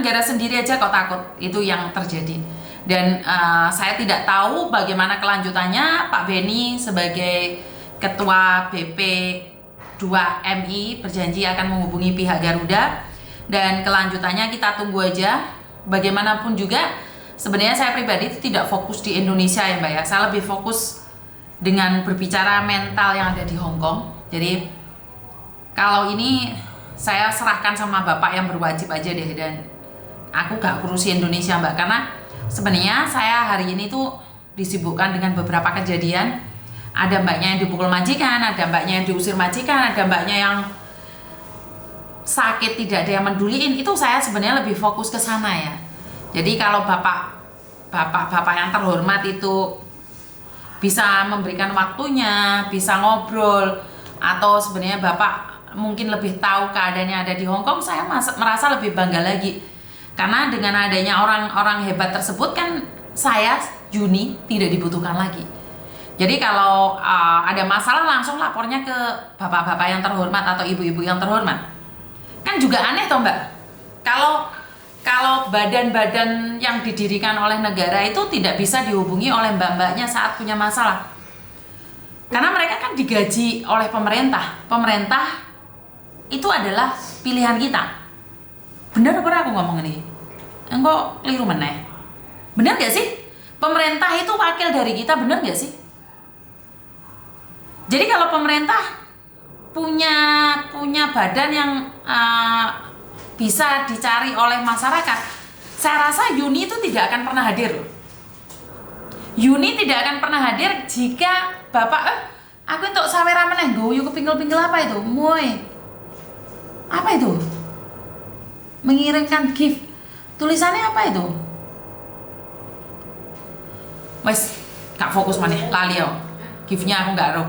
negara sendiri aja kok takut, itu yang terjadi. Dan saya tidak tahu bagaimana kelanjutannya. Pak Beni sebagai Ketua BP 2MI berjanji akan menghubungi pihak Garuda, dan kelanjutannya kita tunggu aja. Bagaimanapun juga sebenarnya saya pribadi itu tidak fokus di Indonesia ya Mbak ya, saya lebih fokus dengan berbicara mental yang ada di Hong Kong. Jadi kalau ini saya serahkan sama Bapak yang berwajib aja deh, dan aku gak urusi Indonesia Mbak, karena sebenarnya saya hari ini tuh disibukkan dengan beberapa kejadian. Ada mbaknya yang dipukul majikan, ada mbaknya yang diusir majikan, ada mbaknya yang sakit tidak ada yang menduliin. Itu saya sebenarnya lebih fokus ke sana ya. Jadi kalau bapak yang terhormat itu bisa memberikan waktunya, bisa ngobrol, atau sebenarnya Bapak mungkin lebih tahu keadaannya ada di Hong Kong, saya merasa lebih bangga lagi. Karena dengan adanya orang-orang hebat tersebut kan saya, Yuni, tidak dibutuhkan lagi. Jadi kalau ada masalah langsung lapornya ke bapak-bapak yang terhormat atau ibu-ibu yang terhormat. Kan juga aneh toh Mbak. Kalau badan-badan yang didirikan oleh negara itu tidak bisa dihubungi oleh mbak-mbaknya saat punya masalah. Karena mereka kan digaji oleh pemerintah. Pemerintah itu adalah pilihan kita. Bener apa aku ngomong ini? Engkau keliru meneh. Bener gak sih? Pemerintah itu wakil dari kita, bener gak sih? Jadi kalau pemerintah punya badan yang bisa dicari oleh masyarakat, saya rasa Yuni itu tidak akan pernah hadir. Yuni tidak akan pernah hadir jika Bapak aku untuk sawera meneh guyu kepinggel-pinggel apa itu? Moy. Apa itu? Mengirimkan gift. Tulisannya apa itu? Wes, gak fokus maneh, lali yo. Giftnya aku gak roh.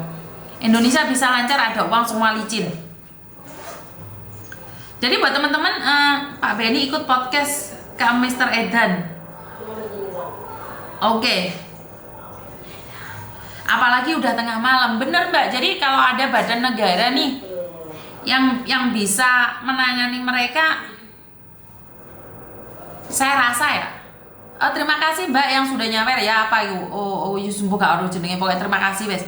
Indonesia bisa lancar, ada uang, semua licin. Jadi buat teman-teman, Pak Beni ikut podcast ke Mr. Edan. Oke. Apalagi udah tengah malam, bener Mbak. Jadi kalau ada badan negara nih yang bisa menangani mereka, saya rasa ya. Terima kasih Mbak yang sudah nyawer ya, apa itu? Yusumbu gak harus jenenge, pokoknya terima kasih wes.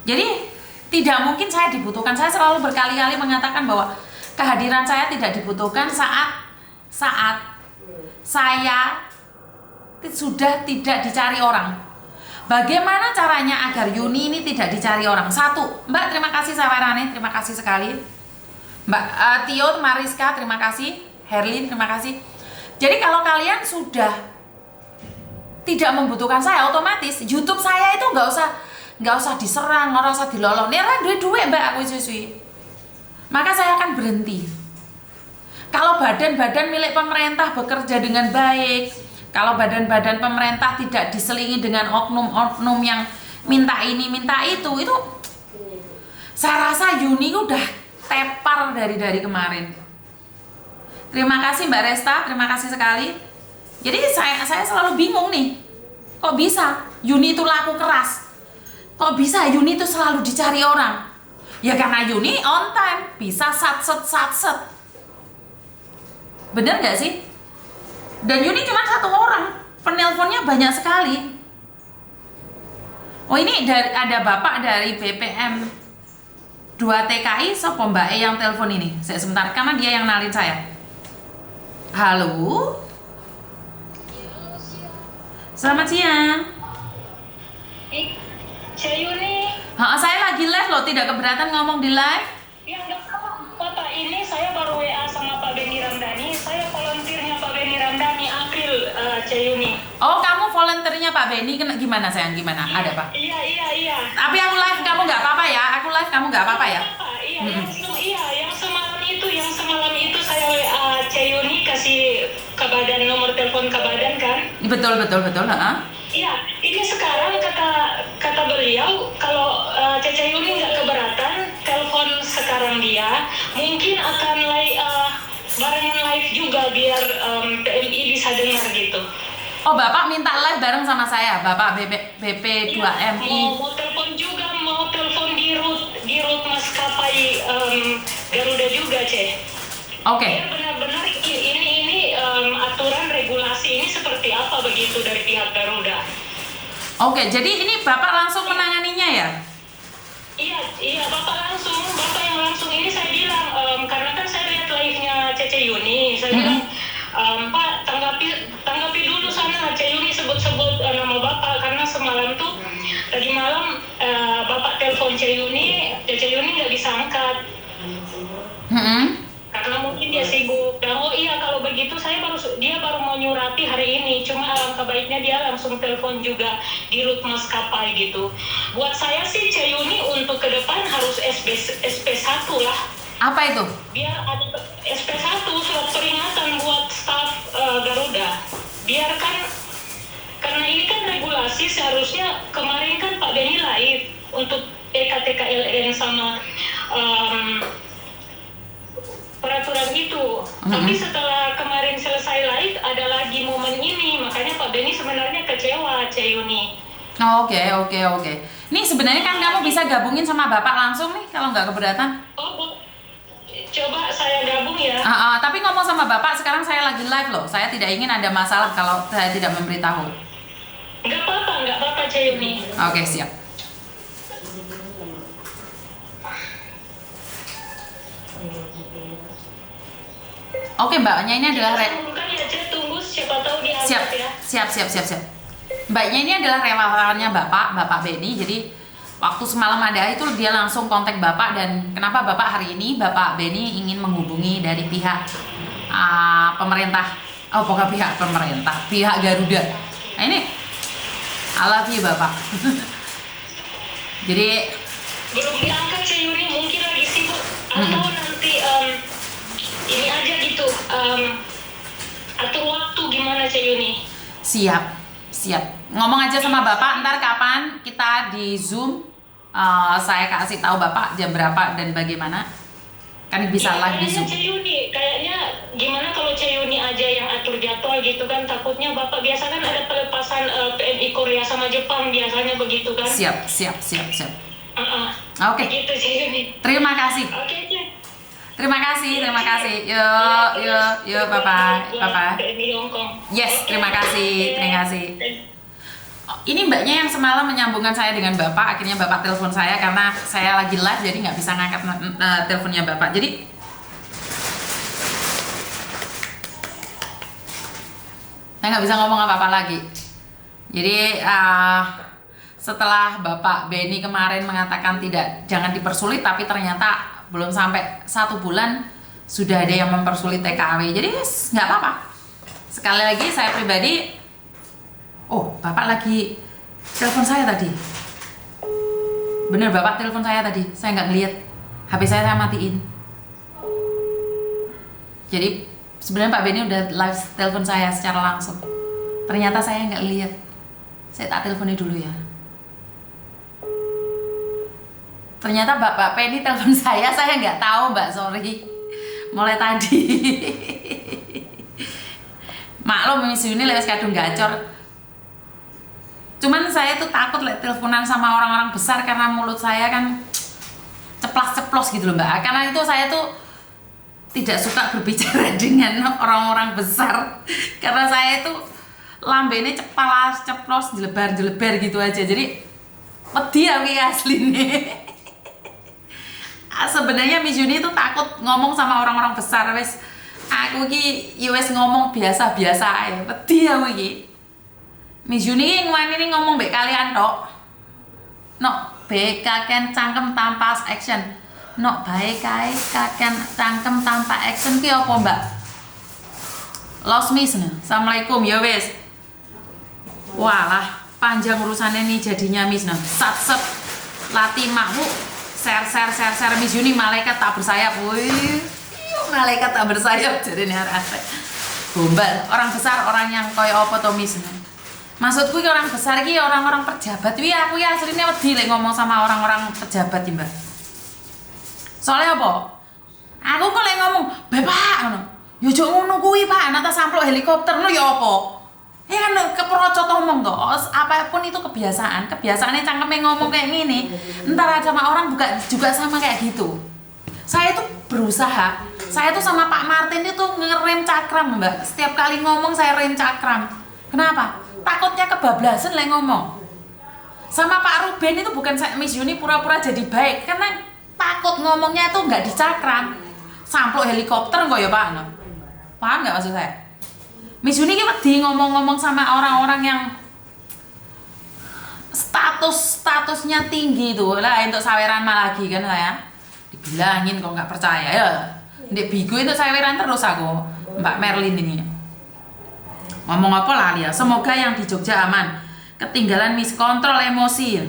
Jadi tidak mungkin saya dibutuhkan. Saya selalu berkali-kali mengatakan bahwa kehadiran saya tidak dibutuhkan saat saya sudah tidak dicari orang. Bagaimana caranya agar Yuni ini tidak dicari orang? Satu, Mbak terima kasih sawerane, terima kasih sekali. Mbak Tio, Mariska terima kasih, Herlin terima kasih. Jadi kalau kalian sudah tidak membutuhkan saya, otomatis YouTube saya itu nggak usah diserang, nggak usah dilolong. Nih lah duit Mbak aku suwi. Maka saya akan berhenti. Kalau badan-badan milik pemerintah bekerja dengan baik, kalau badan-badan pemerintah tidak diselingi dengan oknum-oknum yang minta ini minta itu saya rasa Yuni udah tepar dari kemarin. Terima kasih Mbak Resta, terima kasih sekali. Jadi saya selalu bingung nih, kok bisa Yuni itu laku keras? Kok bisa Yuni itu selalu dicari orang? Ya karena Yuni on time, bisa satset. Bener gak sih? Dan Yuni cuma satu orang, penelponnya banyak sekali. Oh ini ada bapak dari BPM 2 TKI, sopo Mbak E yang telepon ini? Saya sebentar, karena dia yang nalin saya. Halo? Selamat siang. Yuni. Saya lagi live loh, tidak keberatan ngomong di live? Ya enggak apa-apa, ini saya baru WA sama Pak Beni Ramdhani, saya volunteernya Pak Beni Ramdhani, April, Yuni. Oh kamu volunteernya Pak Beni, gimana sayang, gimana? Ada apa? Iya. Tapi aku live, kamu nggak apa-apa ya? Aku live, kamu nggak apa-apa ya? Iya, yang semalam itu saya WA Yuni kasih ke badan, nomor telepon ke badan kan? Betul. Iya, ini sekarang kata beliau kalau Caca Yuni nggak keberatan telepon sekarang dia, mungkin akan barengan live juga biar PMI bisa dengar gitu. Oh Bapak minta live bareng sama saya, Bapak BP 2MI. Mau telepon di root maskapai Garuda juga, Ceh. Oke. Ya benar-benar ini apa begitu dari pihak Garuda. Oke, jadi ini Bapak langsung menanganinya ya? Iya, Bapak yang langsung ini saya bilang, karena kan saya lihat live-nya Cece Yuni, saya bilang, Pak, tanggapi dulu sana, Cece Yuni sebut-sebut nama Bapak, karena semalam tuh, tadi malam Bapak telepon Cece Yuni nggak bisa angkat. Karena mungkin dia sibuk. Dan oh iya, kalau begitu dia baru mau nyurati hari ini. Cuma alangkah baiknya dia langsung telepon juga di rut maskapai gitu. Buat saya sih Ceyuni untuk ke depan harus SP1 lah. Apa itu? Biar ada SP1 surat peringatan buat staf Garuda. Biarkan, karena ini kan regulasi, seharusnya kemarin kan Pak Beni live untuk EKTKLN sama peraturan itu. Tapi setelah kemarin selesai live ada lagi momen ini, makanya Pak Beni sebenarnya kecewa, Ceyuni. Oke. Nih sebenarnya kan kamu bisa gabungin sama Bapak langsung nih kalau nggak keberatan. Coba saya gabung ya. Tapi ngomong sama Bapak, sekarang saya lagi live loh. Saya tidak ingin ada masalah kalau saya tidak memberitahu. Nggak apa-apa Ceyuni. Oke, siap. Oke Mbaknya, ini adalah tunggu siapa tahu diangkat ya. Siap. Mbaknya ini adalah relawannya Bapak Beni. Jadi waktu semalam ada itu dia langsung kontak Bapak, dan kenapa Bapak hari ini Bapak Beni ingin menghubungi dari pihak pemerintah. Bukan pihak pemerintah, pihak Garuda. Nah ini I love you Bapak. Jadi belum diangkat Ceyuni, mungkin lagi sibuk atau nanti ini aja gitu, atur waktu gimana Ceyuni? Siap. Ngomong aja sama Bapak, ntar kapan kita di Zoom, saya kasih tahu Bapak jam berapa dan bagaimana. Kan bisa live di Zoom. Kayaknya gimana kalau Ceyuni aja yang atur jadwal gitu kan, takutnya Bapak biasa kan ada pelepasan PMI Korea sama Jepang biasanya begitu kan. Siap. Oke. Gitu Ceyuni. Terima kasih. Oke. Terima kasih. Yuk, Bapak. Yes, terima kasih. Ini Mbaknya yang semalam menyambungkan saya dengan Bapak. Akhirnya Bapak telepon saya karena saya lagi live, jadi nggak bisa ngangkat teleponnya Bapak. Jadi saya nggak bisa ngomong apa-apa lagi. Jadi setelah Bapak Beni kemarin mengatakan jangan dipersulit, tapi ternyata belum sampai 1 bulan sudah ada yang mempersulit TKW. Jadi nggak apa-apa. Sekali lagi saya pribadi, Bapak lagi telepon saya tadi. Bener, Bapak telepon saya tadi. Saya nggak ngeliat. HP saya matiin. Jadi sebenarnya Pak Beni udah live telepon saya secara langsung. Ternyata saya nggak lihat. Saya tak teleponnya dulu ya. Ternyata Bapak Penny telepon saya nggak tahu Mbak, sorry. Mulai tadi. Maklum Miss Yuni lewat kadung gacor. Cuman saya tuh takut teleponan sama orang-orang besar karena mulut saya kan ceplas-ceplos gitu loh Mbak. Karena itu saya tuh tidak suka berbicara dengan orang-orang besar. Karena saya tuh lambene ceplos, jelebar gitu aja. Jadi wedi aku asli nih. Sebenarnya Miss Yuni tuh takut ngomong sama orang-orang besar. Wes aku wes ngomong biasa-biasa aja. Wedi aku iki. Miss Yuni ini ngomong mbek kalian tok. Baik kakek cangkem tanpa action. Baik kakek cangkem tanpa action ki apa Mbak? Lost Miss nih. Assalamualaikum ya wes. Walah panjang urusannya nih jadinya Miss nah. Sat latih makmu. Share Miss Yuni, malaikat tak bersayap. Wih, malaikat tak bersayap jadi nih arek. Gombal, orang besar orang yang koyo apa to Miss. Maksudku orang besar ki orang-orang pejabat. Aku ya aslinya wedi lek ngomong sama orang-orang pejabat iki, Mbak. Soalnya apa? Aku kok lek ngomong, "Bapak," ngono. Yo ojo ngono kuwi, Pak. Nata samplok helikopter ngono ya apa? Ya kan keperocot ngomong toh, apapun itu kebiasaannya cangkeme ngomong kayak gini. Ntar sama orang juga sama kayak gitu. Saya tuh berusaha, saya tuh sama Pak Martin itu ngerem cakram Mbak. Setiap kali ngomong saya rem cakram. Kenapa? Takutnya kebablasan lah ngomong. Sama Pak Ruben itu bukan Miss Yuni pura-pura jadi baik, karena takut ngomongnya itu nggak dicakram. Samplok helikopter kok ya Pak. Paham nggak maksud saya? Miss Yuni ini wedi ngomong-ngomong sama orang-orang yang statusnya tinggi tuh lah, untuk saweran malah lagi kan saya dibilangin kok nggak percaya ya. Ndek bigo itu saweran terus aku Mbak Merlin ini. Ngomong apa lah ya, semoga yang di Jogja aman. Ketinggalan Miss kontrol emosi.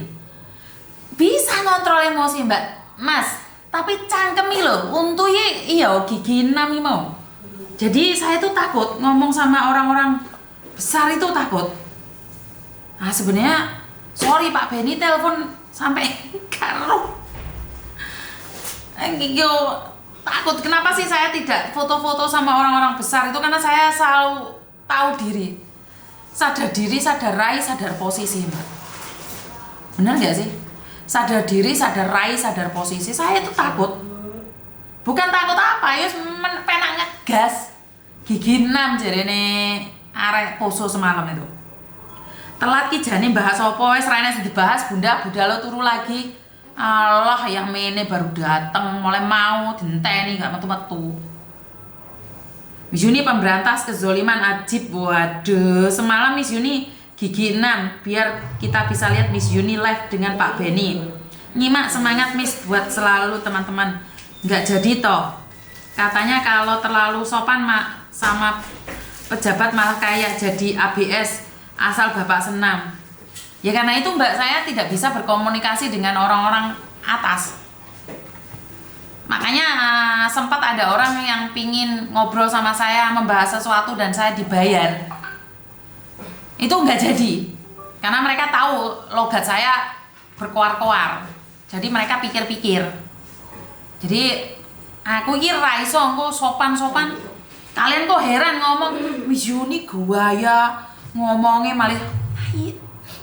Bisa kontrol emosi Mbak Mas, tapi cangkemi loh untuk iya gigi 6 mau. Jadi saya tuh takut ngomong sama orang-orang besar itu takut. Nah sebenarnya sorry Pak Benny telepon sampai karo. Yo takut. Kenapa sih saya tidak foto-foto sama orang-orang besar itu? Karena saya selalu tahu diri, sadar diri, sadar raih, sadar posisi Mbak. Benar nggak sih? Sadar diri, sadar raih, sadar posisi. Saya itu takut. Bukan takut apa, ya penak ngegas. Gigi 6 jadi nih arek poso semalam itu. Telat ki jane bahas apa wis rene sing dibahas Bunda lo turu lagi. Allah yang mene baru dateng mulai mau dinteni gak metu-metu. Miss Yuni pemberantas kezoliman ajib. Waduh, semalam Miss Yuni gigi 6 biar kita bisa lihat Miss Yuni live dengan Pak Benny. Nyimak semangat Miss buat selalu teman-teman. Nggak jadi toh. Katanya kalau terlalu sopan sama pejabat malah kayak jadi ABS asal Bapak senam. Ya karena itu Mbak saya tidak bisa berkomunikasi dengan orang-orang atas. Makanya sempat ada orang yang pingin ngobrol sama saya membahas sesuatu dan saya dibayar. Itu nggak jadi. Karena mereka tahu logat saya berkoar-koar. Jadi mereka pikir-pikir. Jadi aku kira iso engko sopan-sopan. Kalian kok heran ngomong Miss Yuni gaya ngomongnya malah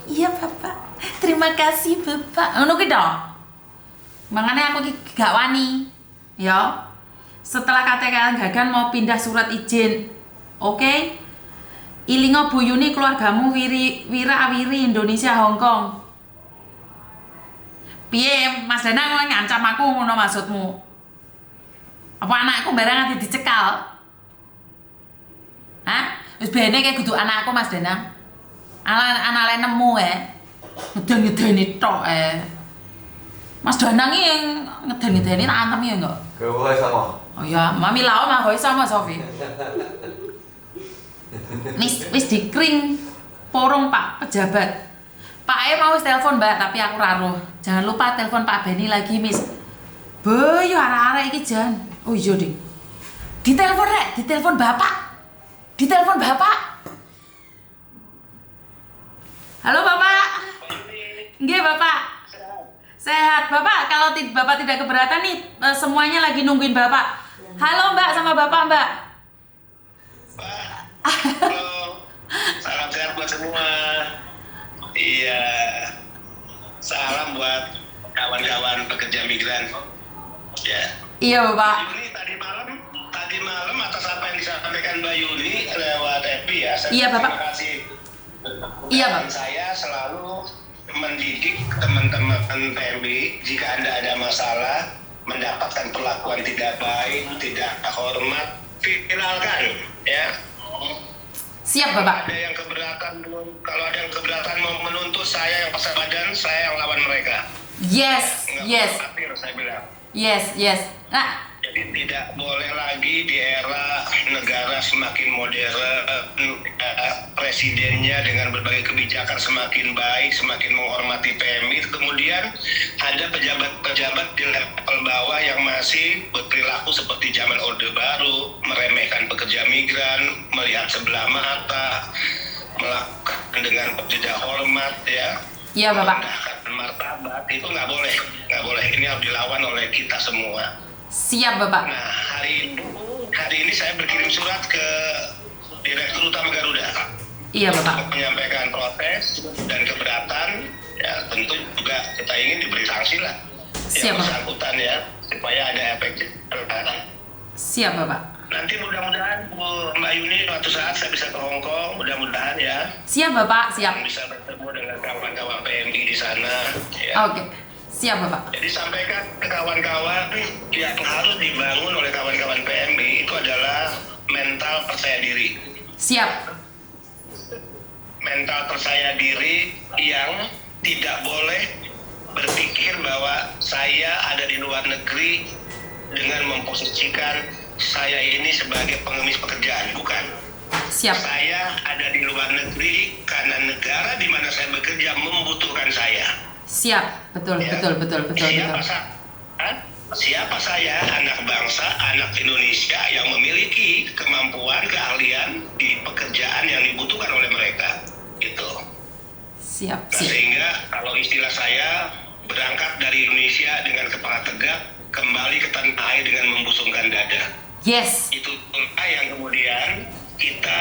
iya Bapak. Terima kasih Bapak. Ngono ki dong. Makanya aku gak wani. Ya. Setelah KTKL Gagan mau pindah surat izin. Oke. Ilingo Bu Yuni keluargamu Wira Awiri Indonesia Hongkong. Piye Mas Danang ngancam aku ngono maksudmu? Apa anakku barang nanti dicekal? Hah? Wis bene kayak kudu anakku Mas Danang. Anale nemu ngeden-ngedeni tok Mas Danang iki yang ngeden-ngedeni tak antem ya enggak? Hoi sama. Oh ya, mami lao mah hoi sama Sofi. Wis dikring porong Pak pejabat. Pak mau wis telepon Mbak, tapi aku raruh. Jangan lupa telepon Pak Benny lagi, Miss. Boyo arek-arek iki jan. Oh iya, Ding. Ditelepon rek, ditelepon Bapak. Ditelepon Bapak. Halo Bapak. Nggih, Bapak. Sehat. Bapak, kalau Bapak tidak keberatan nih, semuanya lagi nungguin Bapak. Halo Mbak sama Bapak, Mbak. Halo, salam sehat buat semua. Iya, salam buat kawan-kawan pekerja migran. Ya. Iya Bapak. Yuni tadi malam atas apa yang disampaikan Mbak Yuni lewat FB ya. Iya Bapak. Terima kasih. Iya Dan Bapak. saya selalu mendidik teman-teman PMB jika Anda ada masalah, mendapatkan perlakuan tidak baik, tidak hormat, viralkan ya. Siap Bapak. Ada yang keberatan, kalau ada yang keberatan mau menuntut saya yang pasang badan, saya yang lawan mereka. Yes, Nggak yes. perlu khawatir, saya bilang. Yes, yes. Nah, Jadi tidak boleh lagi di era negara semakin modern, presidennya dengan berbagai kebijakan semakin baik, semakin menghormati PMI, kemudian ada pejabat-pejabat di level bawah yang masih berperilaku seperti zaman Orde Baru, meremehkan pekerja migran, melihat sebelah mata, melakukan dengan tidak hormat ya. iya Bapak. Merendahkan martabat, itu nggak boleh. Ini harus dilawan oleh kita semua. Siap Bapak. Nah, hari ini saya berkirim surat ke Direktur Utama Garuda. Iya Bapak. Untuk menyampaikan protes dan keberatan. Ya, tentu juga kita ingin diberi sanksi lah. Siap, yang Bapak. bersangkutan ya, supaya ada efek jerah. Siap Bapak. nanti mudah-mudahan Mbak Yuni suatu saat saya bisa ke Hong Kong, mudah-mudahan ya. Siap Bapak, siap. Bisa bertemu dengan kawan-kawan PMI di sana. Ya. Oke, siap Bapak. Jadi sampaikan ke kawan-kawan yang harus dibangun oleh kawan-kawan PMI itu adalah mental percaya diri. Siap. Mental percaya diri yang tidak boleh berpikir bahwa saya ada di luar negeri dengan memposisikan saya ini sebagai pengemis pekerjaan, bukan. Siap. Saya ada di luar negeri karena negara di mana saya bekerja membutuhkan saya. Siap, betul, Ya. betul. Siapa saya, anak bangsa, anak Indonesia yang memiliki kemampuan, keahlian di pekerjaan yang dibutuhkan oleh mereka, gitu. Siap, Nah, siap. sehingga kalau istilah saya berangkat dari Indonesia dengan kepala tegak, kembali ke tanah air dengan membusungkan dada. Yes. Itu yang kemudian kita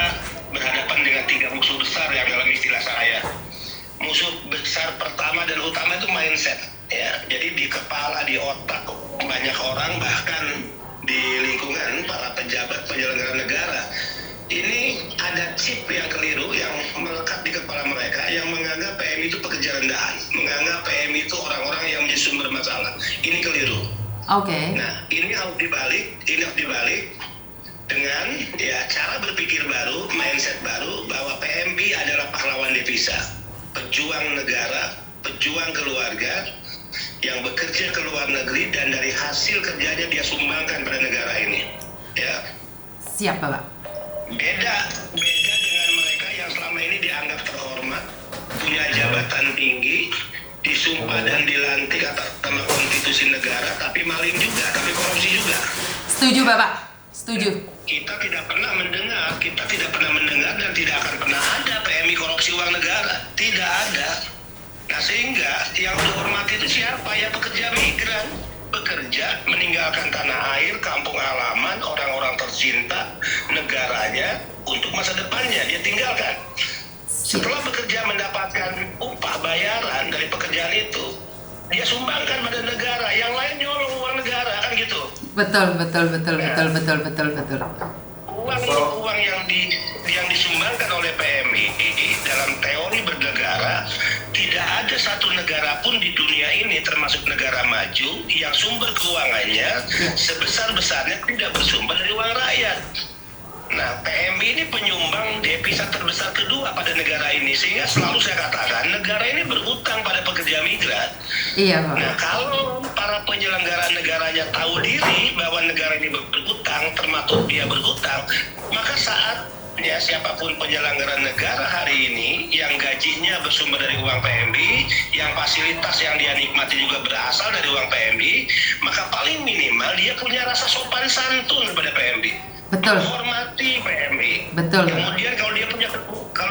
berhadapan dengan 3 musuh besar yang dalam istilah saya. Musuh besar pertama dan utama itu mindset, ya. Jadi di kepala, di otak banyak orang, bahkan di lingkungan para pejabat penyelenggara negara, ini ada chip yang keliru yang melekat di kepala mereka yang menganggap PMI itu pekerja rendahan, menganggap PMI itu orang-orang yang menjadi sumber masalah. Ini keliru. Oke. Nah, ini harus dibalik dengan ya cara berpikir baru, mindset baru bahwa PMI adalah pahlawan devisa, pejuang negara, pejuang keluarga yang bekerja ke luar negeri dan dari hasil kerjanya dia sumbangkan pada negara ini. Ya. Siap Bapak. Beda dengan mereka yang selama ini dianggap terhormat, punya jabatan tinggi, disumpah dan dilantik atas nama konstitusi negara, tapi maling juga, tapi korupsi juga. Setuju Bapak. Setuju. Kita tidak pernah mendengar dan tidak akan pernah ada PMI korupsi uang negara. Tidak ada. Nah, sehingga yang dihormati itu siapa? Ya pekerja migran, bekerja meninggalkan tanah air, kampung halaman, orang-orang tercinta, negaranya untuk masa depannya dia tinggalkan. Setelah bekerja mendapatkan upah bayaran dari pekerjaan itu, dia sumbangkan pada negara, yang lain nyolong uang negara, kan gitu. Betul. Uang yang disumbangkan oleh PMI dalam teori bernegara, tidak ada satu negara pun di dunia ini termasuk negara maju yang sumber keuangannya sebesar-besarnya tidak bersumber dari uang rakyat. Nah, PMI ini penyumbang devisa terbesar kedua pada negara ini, sehingga selalu saya katakan negara ini berhutang pada pekerja migran. Iya Bapak. Nah, kalau para penyelenggara negaranya tahu diri bahwa negara ini berhutang, termasuk dia berhutang, maka saatnya siapapun penyelenggara negara hari ini yang gajinya bersumber dari uang PMI, yang fasilitas yang dia nikmati juga berasal dari uang PMI, maka paling minimal dia punya rasa sopan santun kepada PMI. Betul. Hormati PMI. Betul. Kemudian kalau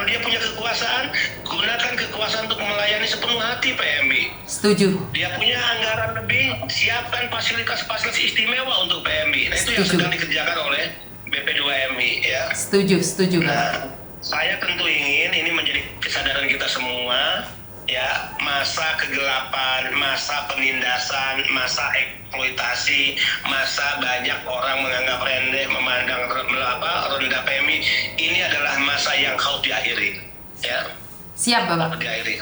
dia punya kekuasaan, gunakan kekuasaan untuk melayani sepenuh hati PMI. Setuju. Dia punya anggaran lebih, siapkan fasilitas-fasilitas istimewa untuk PMI. Nah, itu yang Setuju. sedang dikerjakan oleh BP2MI, ya. Setuju Bapak. Nah, saya tentu ingin ini menjadi kesadaran kita semua, ya, masa kegelapan, masa penindasan, masa eksploitasi, masa banyak orang menganggap rendah, memandang rendah PMI, ini adalah masa yang harus diakhiri, ya. Siap Bapak. Diakhiri.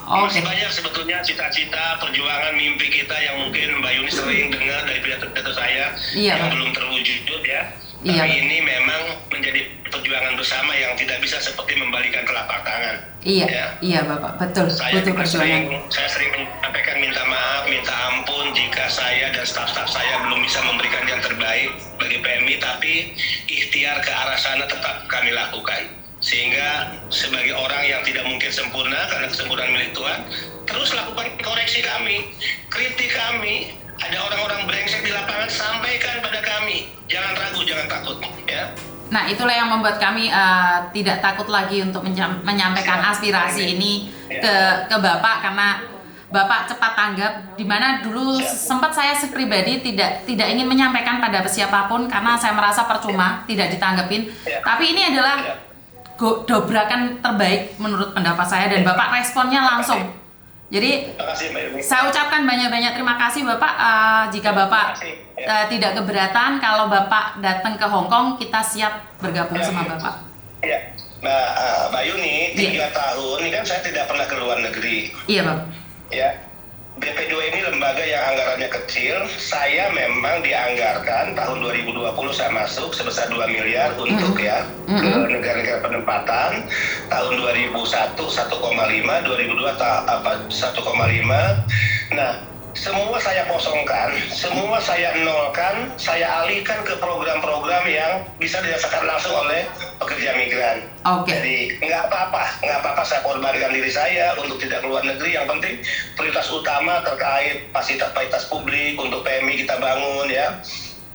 Oke. Masih banyak sebetulnya cita-cita, perjuangan, mimpi kita yang mungkin Mbak Yuni sering dengar dari pidato saya Iya, yang Pak. belum terwujud, ya. Iya. Tapi ini memang menjadi perjuangan bersama yang tidak bisa seperti membalikan telapak tangan. Iya. Ya. Iya Bapak. Betul. Saya Butuh perjuangan. sering menyampaikan minta maaf, minta ampun jika saya dan staf-staf saya belum bisa memberikan yang terbaik bagi PMI, tapi ikhtiar ke arah sana tetap kami lakukan. Sehingga sebagai orang yang tidak mungkin sempurna karena kesempurnaan milik Tuhan, terus lakukan koreksi kami, kritik kami. Ada orang-orang brengsek di lapangan, sampaikan pada kami. Jangan ragu, jangan takut, ya. Nah, itulah yang membuat kami tidak takut lagi untuk menyampaikan aspirasi ini ke Bapak, karena Bapak cepat tanggap. Dimana dulu sempat saya pribadi tidak ingin menyampaikan pada siapapun karena saya merasa percuma, tidak ditanggapin. Tapi ini adalah dobrakan terbaik menurut pendapat saya, dan Bapak responnya langsung. Jadi Terima kasih Mbak Yuni. saya ucapkan banyak-banyak terima kasih Bapak. Jika Bapak Terima kasih. tidak keberatan kalau Bapak datang ke Hong Kong, kita siap bergabung sama Bapak. Ya, Mbak Yuni, 3 tahun ini kan saya tidak pernah ke luar negeri. Iya Bapak. Ya, BP2 ini lembaga yang anggarannya kecil. Saya memang dianggarkan tahun 2020 saya masuk sebesar 2 miliar untuk ya ke negara-negara penempatan. Tahun 2001 1,5, 2002 1,5. Nah, semua saya kosongkan, semua saya nolkan, saya alihkan ke program-program yang bisa dirasakan langsung oleh pekerja migran. Oke. Jadi nggak apa-apa saya korbankan diri saya untuk tidak keluar negeri. Yang penting prioritas utama terkait fasilitas publik untuk PMI kita bangun ya.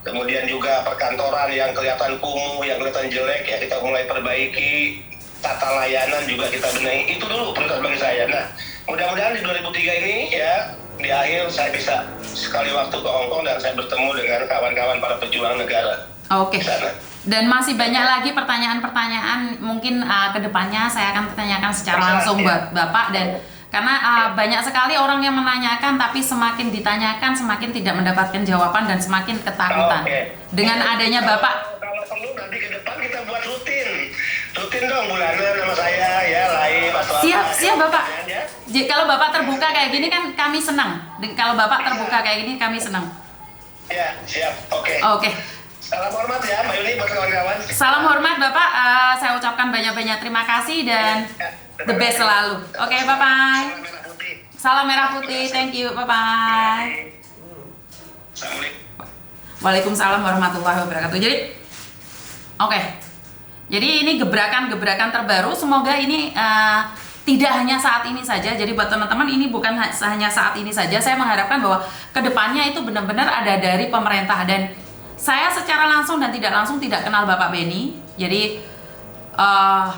Kemudian juga perkantoran yang kelihatan kumuh, yang kelihatan jelek ya kita mulai perbaiki. Tata layanan juga kita benahi. Itu dulu prioritas bagi saya. Nah, mudah-mudahan di 2003 ini ya di akhir saya bisa sekali waktu ke Hong Kong dan saya bertemu dengan kawan-kawan para pejuang negara. Oke. Di sana. Dan masih banyak lagi pertanyaan-pertanyaan mungkin ke depannya saya akan tanyakan secara langsung buat Bapak, dan karena banyak sekali orang yang menanyakan tapi semakin ditanyakan semakin tidak mendapatkan jawaban dan semakin ketakutan. Oke. Dengan adanya Bapak, Kalau perlu nanti ke depan kita buat rutin dong bulanan sama saya ya live atau siap Bapak. ya. Kalau Bapak terbuka kayak gini kan kami senang. Kalau Bapak terbuka kayak gini kami senang. Ya, siap. Oke. Oke. Salam hormat ya Mbak Yuni buat kawan-kawan. Salam hormat Bapak. Saya ucapkan banyak-banyak terima kasih dan the best selalu. Oke, bye-bye. Salam merah putih. Salam merah putih. Thank you. Bye-bye. Assalamualaikum. Waalaikumsalam warahmatullahi wabarakatuh. Jadi, oke. Jadi ini gebrakan-gebrakan terbaru. Semoga ini tidak hanya saat ini saja. Jadi buat teman-teman ini bukan hanya saat ini saja. Saya mengharapkan bahwa kedepannya itu benar-benar ada dari pemerintah. Dan saya secara langsung dan tidak langsung tidak kenal Bapak Benny. Jadi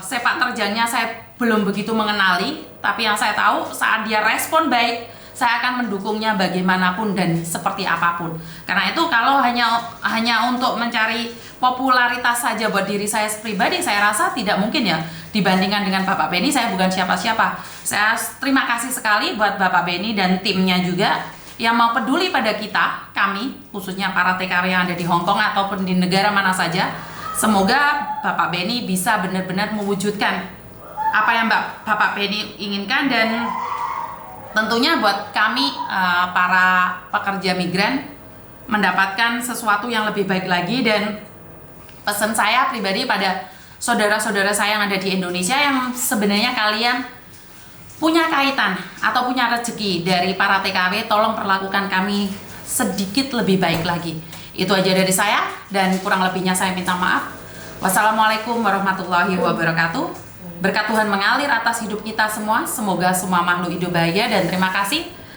sepak terjangnya saya belum begitu mengenali. Tapi yang saya tahu saat dia respon baik, saya akan mendukungnya bagaimanapun dan seperti apapun. Karena itu kalau hanya untuk mencari popularitas saja buat diri saya pribadi, saya rasa tidak mungkin ya dibandingkan dengan Bapak Benny. Saya bukan siapa-siapa. Saya terima kasih sekali buat Bapak Benny dan timnya juga yang mau peduli pada kita, kami, khususnya para TKW yang ada di Hong Kong ataupun di negara mana saja. Semoga Bapak Benny bisa benar-benar mewujudkan apa yang Bapak Benny inginkan, dan tentunya buat kami para pekerja migran mendapatkan sesuatu yang lebih baik lagi. Dan pesan saya pribadi pada saudara-saudara saya yang ada di Indonesia yang sebenarnya kalian punya kaitan atau punya rezeki dari para TKW, tolong perlakukan kami sedikit lebih baik lagi. Itu aja dari saya dan kurang lebihnya saya minta maaf. Wassalamualaikum warahmatullahi wabarakatuh. Berkat Tuhan mengalir atas hidup kita semua. Semoga semua makhluk hidup bahagia dan terima kasih.